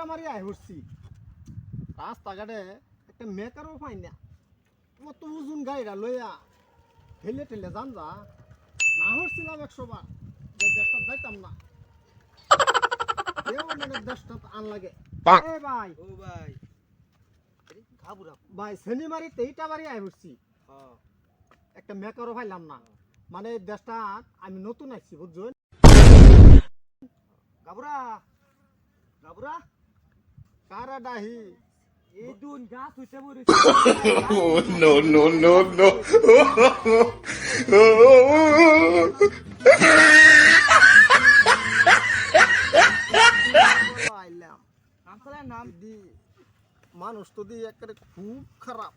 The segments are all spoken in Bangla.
ইটা মারি আই হচ্ছি রাস্তাঘাটে একটা মেকারও পাই না অত ওজন গাড়িটা লইয়া ঠেলে ঠেলে যান যা না হচ্ছিলাম 100 বার যে দেশটা যাইতাম না মানে দেশটা আন লাগে এ ভাই ও ভাই ঘাবুরা ভাই সেনি মারিতে ইটা মারি আই হচ্ছি হ্যাঁ একটা মেকারও পাইলাম না মানে দেশটা আমি নতুন আইছি বুঝছেন ঘাবুরা ঘাবুরা কারা ডাহি এই দুন গাছ হইছে মরে No, no, no, no. আইলাম নাম ফেলা নাম দি মানুষ তো দি একেবারে খুব খারাপ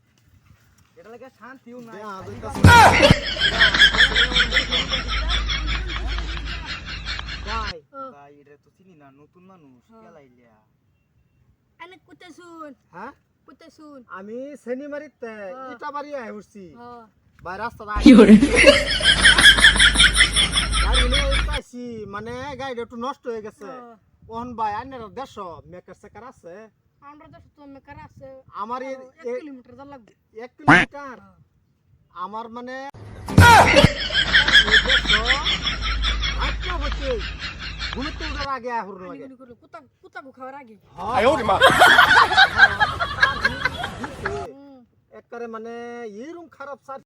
এটা লাগে শান্তিও নাই দেয়া যাইতাছে ভাই ভাই এটা তো চিনি না নতুন মানুষ কেলাইলিয়া আনে কুতে শুন হ্যাঁ কুতে শুন আমি সেনি মারিতে ইটা বাড়ি আই হচ্ছি হ্যাঁ ভাই রাস্তা কি করে গাড়ি নিয়ে পাইছি মানে গাড়িটা একটু নষ্ট হয়ে গেছে ওহন ভাই আইনের দেশ মেকার সেকার আছে আমরা তো তুমি কার আছে আমার 1 কিলোমিটার যা লাগবে 1 কিলোমিটার আমার মানে আচ্ছা হচ্ছে ঘুমতে উঠার আগে আহুর লাগে নিগুনি করে কুতা কুতা খাওয়ার আগে একবারে মানে এরকম খারাপ সার